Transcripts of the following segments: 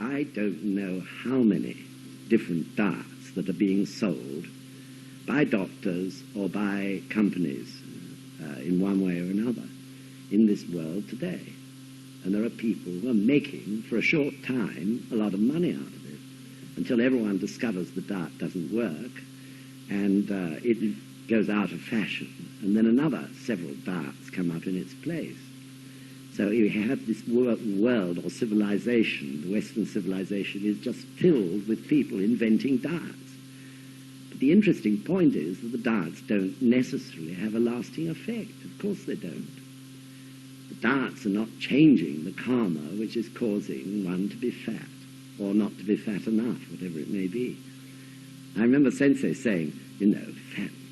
I don't know how many different diets that are being sold by doctors or by companies in one way or another in this world today. And there are people who are making, for a short time, a lot of money out of it, until everyone discovers the diet doesn't work, and it goes out of fashion. And then several diets come up in its place. So you have this world or civilization, the Western civilization, is just filled with people inventing diets. But the interesting point is that the diets don't necessarily have a lasting effect. Of course they don't. The diets are not changing the karma which is causing one to be fat, or not to be fat enough, whatever it may be. I remember Sensei saying,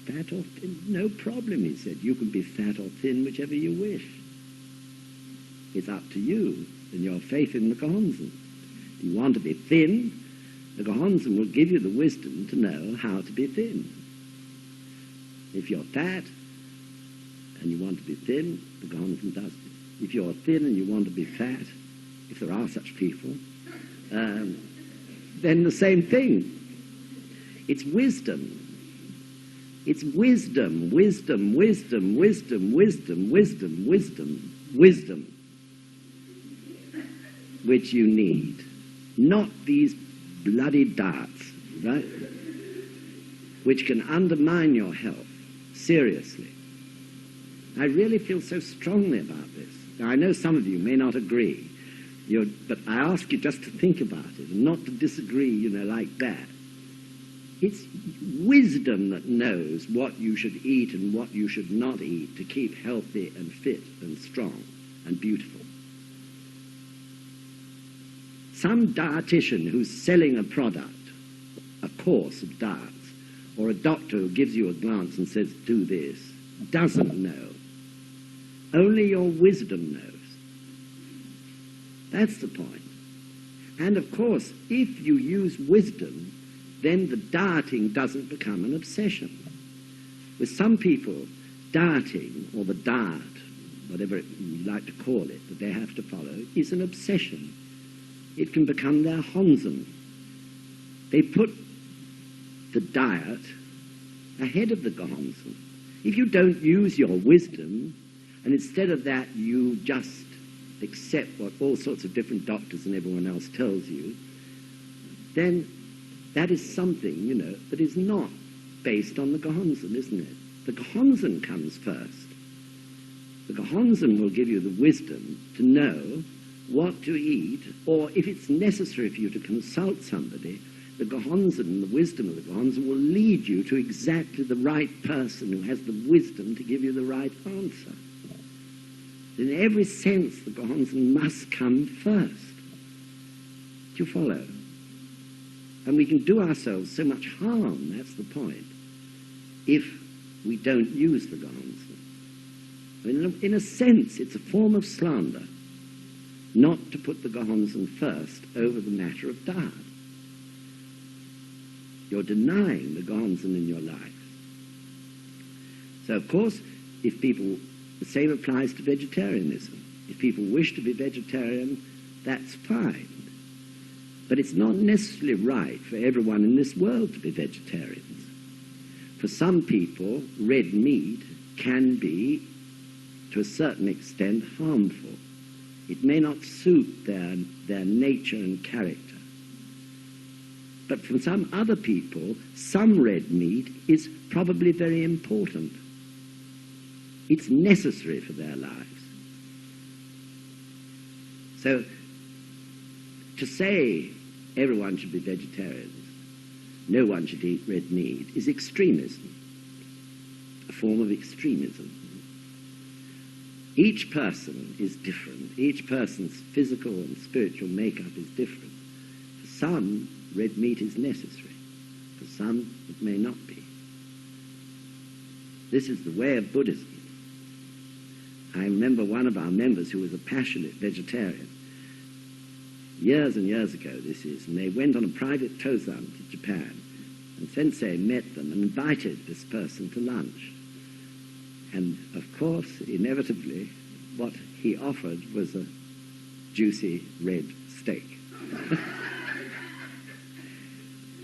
fat or thin, no problem, he said. You can be fat or thin, whichever you wish. It's up to you and your faith in the Causton. If you want to be thin, the Causton will give you the wisdom to know how to be thin. If you're fat and you want to be thin, the Causton does it. If you're thin and you want to be fat, if there are such people, then the same thing. It's wisdom. It's wisdom, wisdom, wisdom, wisdom, wisdom, wisdom, wisdom, wisdom, which you need. Not these bloody darts, right? Which can undermine your health, seriously. I really feel so strongly about this. Now, I know some of you may not agree, but I ask you just to think about it and not to disagree, like that. It's wisdom that knows what you should eat and what you should not eat to keep healthy and fit and strong and beautiful. Some dietitian who's selling a product, a course of diets, or a doctor who gives you a glance and says, do this, doesn't know. Only your wisdom knows. That's the point. And of course, if you use wisdom, then the dieting doesn't become an obsession. With some people, dieting, or the diet, whatever you like to call it, that they have to follow, is an obsession. It can become their Honsen. They put the diet ahead of the Honsen. If you don't use your wisdom, and instead of that you just accept what all sorts of different doctors and everyone else tells you, then that is something, that is not based on the Causton, isn't it? The Causton comes first. The Causton will give you the wisdom to know what to eat, or if it's necessary for you to consult somebody, the Causton, the wisdom of the Causton, will lead you to exactly the right person who has the wisdom to give you the right answer. In every sense, the Causton must come first. Do you follow? And we can do ourselves so much harm, that's the point, if we don't use the Causton. In a sense, it's a form of slander not to put the Causton first over the matter of diet. You're denying the Causton in your life. So, of course, if people, the same applies to vegetarianism. If people wish to be vegetarian, that's fine. But it's not necessarily right for everyone in this world to be vegetarians. For some people, red meat can be, to a certain extent, harmful. It may not suit their nature and character. But for some other people, some red meat is probably very important. It's necessary for their lives. So, to say everyone should be vegetarians, no one should eat red meat, is extremism, a form of extremism. Each person is different. Each person's physical and spiritual makeup is different. For some, red meat is necessary. For some, it may not be. This is the way of Buddhism. I remember one of our members who was a passionate vegetarian. Years and years ago, this is, and they went on a private tozan to Japan, and Sensei met them and invited this person to lunch. And, of course, inevitably, what he offered was a juicy red steak.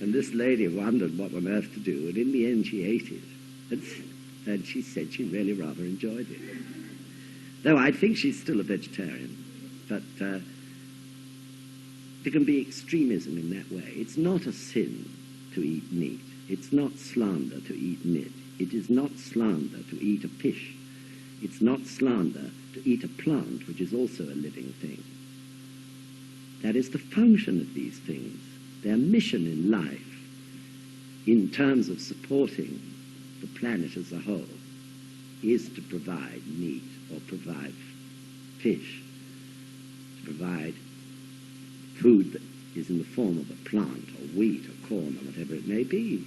And this lady wondered what on earth to do, and in the end she ate it. And she said she really rather enjoyed it. Though I think she's still a vegetarian. But there can be extremism in that way. It's not a sin to eat meat. It's not slander to eat meat. It is not slander to eat a fish. It's not slander to eat a plant, which is also a living thing. That is the function of these things. Their mission in life, in terms of supporting the planet as a whole, is to provide meat or provide fish, to provide food that is in the form of a plant or wheat or corn or whatever it may be.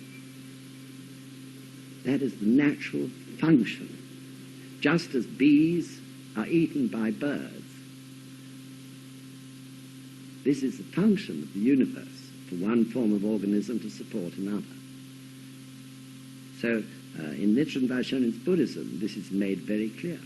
That is the natural function. Just as bees are eaten by birds, this is the function of the universe, for one form of organism to support another. So in Nichiren Daishonin's Buddhism, this is made very clear.